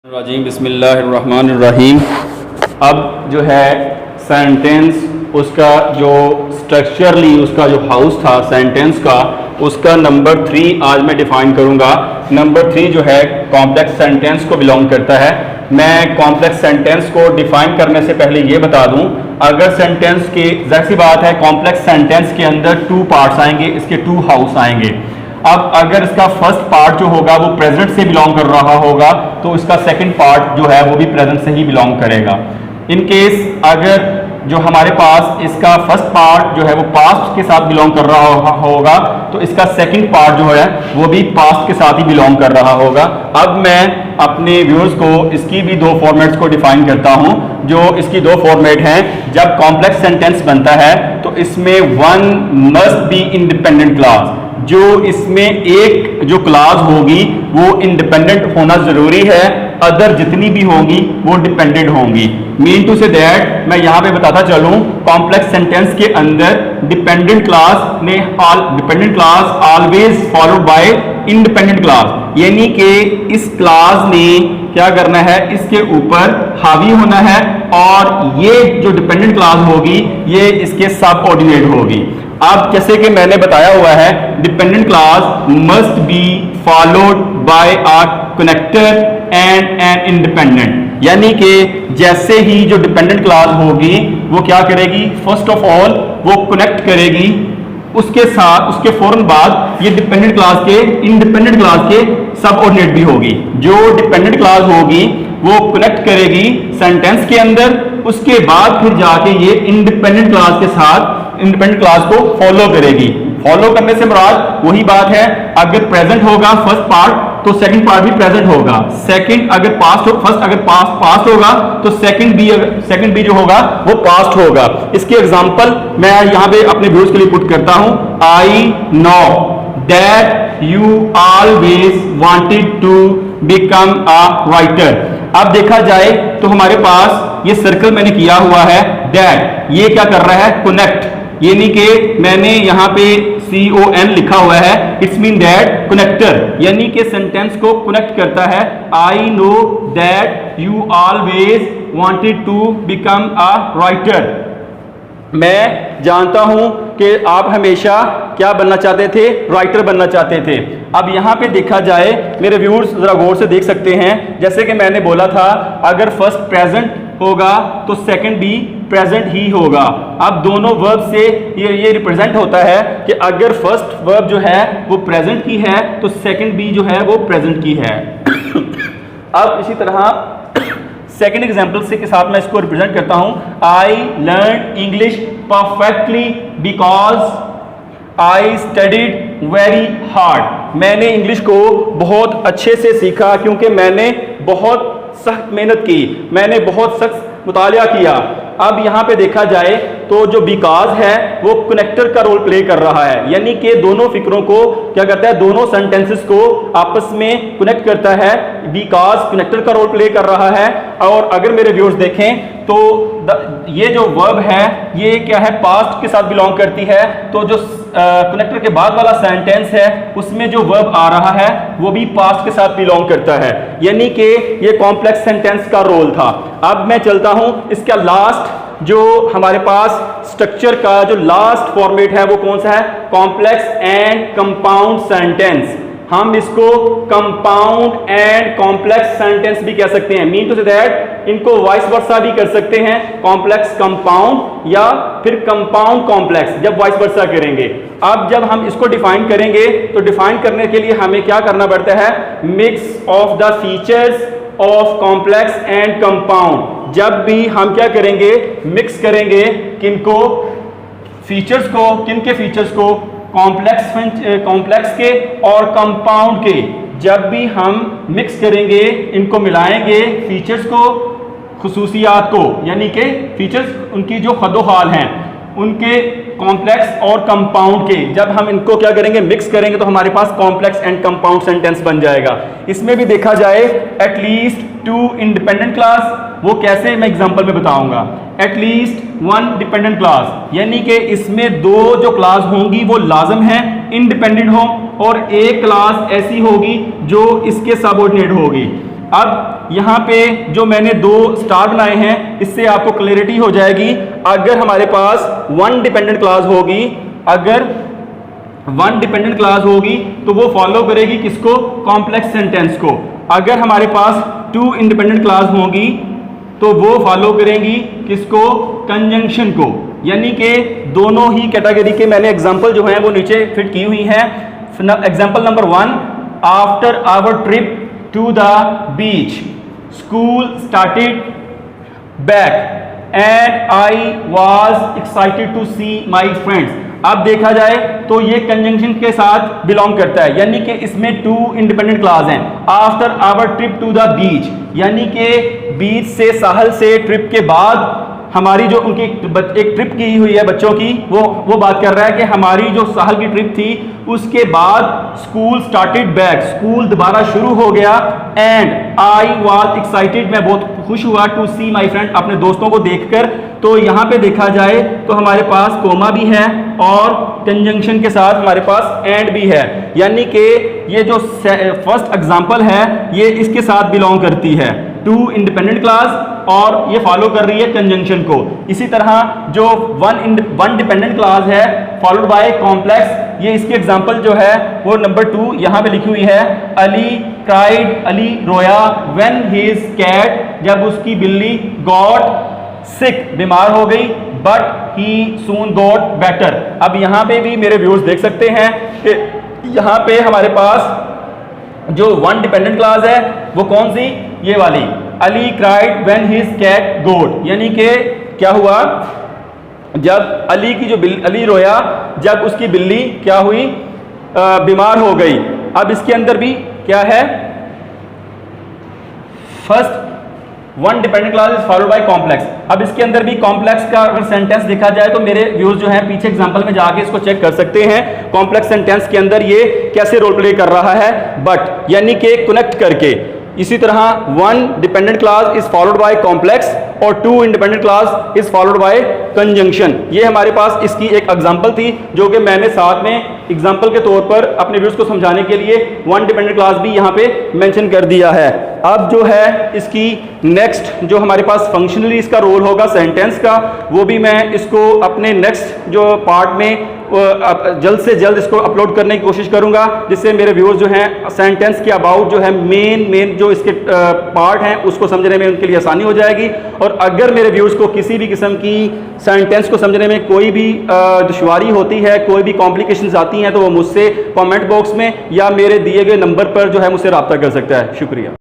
राजीम बिस्मिल्लाहिर्रहमानिर्रहीम। अब जो है सेंटेंस उसका जो स्ट्रक्चरली उसका जो हाउस था सेंटेंस का, उसका नंबर 3 आज मैं डिफाइन करूंगा। नंबर 3 जो है कॉम्प्लेक्स सेंटेंस को बिलोंग करता है। मैं कॉम्प्लेक्स सेंटेंस को डिफाइन करने से पहले ये बता दूं, अगर सेंटेंस के जाहिर सी बात है कॉम्प्लेक्स सेंटेंस के अंदर 2 पार्ट्स आएंगे, इसके 2 हाउस आएंगे। अब अगर इसका फर्स्ट पार्ट जो होगा वो प्रेजेंट से बिलोंग कर रहा होगा तो इसका सेकंड पार्ट जो है वो भी प्रेजेंट से ही बिलोंग करेगा। इन केस अगर जो हमारे पास इसका फर्स्ट पार्ट जो है वो पास्ट के साथ बिलोंग कर रहा होगा तो इसका सेकंड पार्ट जो है वो भी पास्ट के साथ ही बिलोंग कर रहा होगा। अब मैं अपने व्यूअर्स को इसकी भी 2 फॉर्मेट्स को डिफाइन करता हूं। जो इसकी 2 फॉर्मेट हैं, जब कॉम्प्लेक्स सेंटेंस बनता है तो इसमें one must be independent class, जो इसमें एक जो क्लास होगी वो इंडिपेंडेंट होना जरूरी है, अदर जितनी भी होंगी वो डिपेंडेंट होंगी। मीन टू से दैट मैं यहां पे बताता चलूं, कॉम्प्लेक्स सेंटेंस के अंदर dependent class always followed by independent class, यानी कि इस क्लास ने क्या करना है, इसके ऊपर हावी होना है और ये जो डिपेंडेंट क्लास होगी ये इसके सबऑर्डिनेट होगी। अब जैसे कि मैंने बताया हुआ है, dependent class must be followed by a connector and an independent, यानी कि जैसे ही जो डिपेंडेंट क्लास होगी वो क्या करेगी, फर्स्ट ऑफ ऑल वो कनेक्ट करेगी, उसके साथ उसके फौरन बाद ये डिपेंडेंट क्लास के इंडिपेंडेंट क्लास के सबऑर्डिनेट भी होगी। जो डिपेंडेंट क्लास होगी वो कनेक्ट करेगी सेंटेंस के अंदर, उसके बाद फिर जाके ये इंडिपेंडेंट क्लास के साथ इंडिपेंडेंट क्लास को फॉलो करेगी। फॉलो करने से मुराद वही बात है, अगर प्रेजेंट होगा फर्स्ट पार्ट तो सेकंड पार्ट भी प्रेजेंट होगा, सेकंड अगर पास्ट हो, फर्स्ट अगर पास्ट होगा तो सेकंड भी जो होगा वो पास्ट होगा। इसके एग्जांपल मैं यहां पे अपने व्यूअर्स के लिए पुट करता हूं। I know that you always wanted to become a writer. अब देखा जाए तो हमारे पास ये सर्कल मैंने किया हुआ है, दैट ये क्या कर रहा है, कनेक्ट, यानी कि मैंने यहां पे CON लिखा हुआ है, इट्स मीन दैट कनेक्टर, यानी कि सेंटेंस को कनेक्ट करता है। I know that you always wanted to become a writer. मैं जानता हूं कि आप हमेशा क्या बनना चाहते थे, राइटर बनना चाहते थे। अब यहां पे देखा जाए, मेरे व्यूअर्स जरा गौर से देख सकते हैं, जैसे कि मैंने बोला था अगर फर्स्ट प्रेजेंट होगा तो सेकंड भी प्रेजेंट ही होगा। अब दोनों वर्ब से ये रिप्रेजेंट होता है कि अगर फर्स्ट वर्ब जो है वो प्रेजेंट की है तो सेकंड भी जो है वो प्रेजेंट की है। अब इसी तरह सेकंड एग्जांपल से के साथ मैं इसको रिप्रेजेंट करता हूं। I learn English perfectly because I studied very hard. मैंने इंग्लिश को बहुत अच्छे से सीखा क्योंकि मैंने बहुत सख्त मेहनत की, मैंने बहुत सख्त मुतालिया किया। अब यहां पे देखा जाए तो जो बिकॉज है वो कनेक्टर का रोल प्ले कर रहा है, यानी कि दोनों फिक्रों को क्या करता है, दोनों सेंटेंसेस को आपस में कनेक्ट करता है। बिकॉज कनेक्टर का रोल प्ले कर रहा है। और अगर मेरे व्यूअर्स देखें तो ये जो वर्ब है ये क्या है, पास्ट के साथ बिलोंग करती है, तो जो कनेक्टर के बाद वाला सेंटेंस है उसमें जो वर्ब आ रहा है वो भी पास्ट के साथ बिलोंग करता है, यानी कि ये कॉम्प्लेक्स सेंटेंस का रोल था। अब मैं चलता हूं, इसका लास्ट जो हमारे पास स्ट्रक्चर का जो लास्ट फॉर्मेट है वो कौन सा है, कॉम्प्लेक्स एंड कंपाउंड सेंटेंस। हम इसको कंपाउंड एंड कॉम्प्लेक्स सेंटेंस भी कह सकते हैं। मीन टू से दैट इनको वाइस वर्सा भी कर सकते हैं, कॉम्प्लेक्स कंपाउंड या फिर कंपाउंड कॉम्प्लेक्स, जब वाइस वर्सा करेंगे। अब जब हम इसको डिफाइन करेंगे तो डिफाइन करने के लिए हमें क्या करना पड़ता है, mix of the features of complex and compound. जब भी हम क्या करेंगे, मिक्स करेंगे किनको, फीचर्स को, किन के फीचर्स को, कॉम्प्लेक्स के और कंपाउंड के। जब भी हम मिक्स करेंगे, इनको मिलाएंगे, फीचर्स को, खुसूसियात को, यानी कि फीचर्स उनकी जो खदोहाल हैं उनके कॉम्प्लेक्स और कंपाउंड के, जब हम इनको क्या करेंगे, मिक्स करेंगे तो हमारे पास कॉम्प्लेक्स एंड कंपाउंड सेंटेंस बन जाएगा। इसमें भी देखा जाए एटलीस्ट 2 इंडिपेंडेंट क्लास, वो कैसे मैं एग्जांपल में बताऊंगा। एटलीस्ट 1 डिपेंडेंट क्लास, यानी कि इसमें 2 जो क्लास होंगी वो लाजम है इंडिपेंडेंट हो और एक क्लास ऐसी होगी जो इसके सबऑर्डिनेट होगी। अब यहाँ पे जो मैंने 2 स्टार बनाए हैं इससे आपको क्लैरिटी हो जाएगी। अगर हमारे पास वन डिपेंडेंट क्लॉज होगी, अगर वन डिपेंडेंट क्लॉज होगी तो वो फॉलो करेगी किसको? कॉम्प्लेक्स सेंटेंस को। अगर हमारे पास 2 इंडिपेंडेंट क्लॉज होगी तो वो फॉलो करेंगी किसको? कंजंक्शन को। यानी कि दोनों ही कैटेगरी के मैंने एग्जांपल जो हैं वो नीचे फिट की हुई हैं। Example number 1, after our trip to the beach school started back and I was excited to see my friends. अब देखा जाए तो ये कंजंक्शन के साथ बिलोंग करता है, यानी कि इसमें 2 इंडिपेंडेंट क्लॉज हैं। After our trip to the beach, यानी कि बीच से, साहल से ट्रिप के बाद हमारी जो उनकी एक ट्रिप की हुई है बच्चों की, वो बात कर रहा है कि हमारी जो साहल की ट्रिप थी उसके बाद स्कूल स्टार्टेड बैक, स्कूल दोबारा शुरू हो गया। एंड आई वॉज एक्साइटेड, मैं बहुत खुश हुआ, टू सी माई फ्रेंड, अपने दोस्तों को देखकर। तो यहाँ पे देखा जाए तो हमारे पास कोमा भी है और कंजंक्शन के साथ हमारे पास एंड भी है, यानी कि ये जो फर्स्ट एग्जांपल है ये इसके साथ बिलोंग करती है, 2 इंडिपेंडेंट क्लॉज, और ये फॉलो कर रही है कंजंक्शन को। इसी तरह जो वन डिपेंडेंट क्लॉज है फॉलोड बाय कॉम्प्लेक्स, ये इसकी एग्जांपल जो है वो नंबर 2 यहाँ पे लिखी हुई है। अली क्राइड, अली रोया, व्हेन हिज कैट, जब उसकी बिल्ली, गॉट सिक, बीमार हो गई, but he soon got better. अब यहाँ पे भी मेरे व्यूअर्स देख सकते हैं कि यहाँ पे हमारे पास जो वन डिपेंडेंट क्लॉज है वो कौन सी? ये वाली, Ali cried when his cat got, यानी कि क्या हुआ? जब अली की जो अली रोया जब उसकी बिल्ली क्या हुई? बीमार हो गई। अब इसके अंदर भी क्या है? First one dependent clause is followed by complex. अब इसके अंदर भी कॉम्प्लेक्स का अगर सेंटेंस देखा जाए तो मेरे व्यूज जो हैं पीछे एग्जांपल में जाके इसको चेक कर सकते हैं, कॉम्प्लेक्स सेंटेंस के अंदर ये कैसे रोल प्ले कर रहा है, बट यानी कि कनेक्ट करके। इसी तरह one dependent clause is followed by complex और 2 independent clause is followed by conjunction. ये हमारे पास इसकी एक एग्जांपल थी जो कि मैंने साथ में एग्जांपल के तौर पर अपने व्यूअर्स को समझाने के लिए वन डिपेंडेंट क्लॉज भी यहाँ पे मेंशन कर दिया है। अब जो है इसकी नेक्स्ट जो हमारे पास फंक्शनली इसका रोल होगा सेंटेंस का, वो भी मैं इसको अपने नेक्स्ट जो पार्ट में जल्द से जल्द इसको अपलोड करने की कोशिश करूंगा, जिससे मेरे व्यूअर्स जो हैं सेंटेंस के अबाउट जो है मेन जो इसके पार्ट हैं उसको समझने में उनके लिए आसानी हो जाएगी। और अगर मेरे व्यूअर्स को किसी भी किस्म की सेंटेंस को समझने में कोई भी दुश्वारी होती है, कोई भी कॉम्प्लिकेशंस आती हैं, तो वो मुझसे कमेंट बॉक्स में या मेरे दिए गए नंबर पर जो है मुझसे रब्ता कर सकता है। शुक्रिया।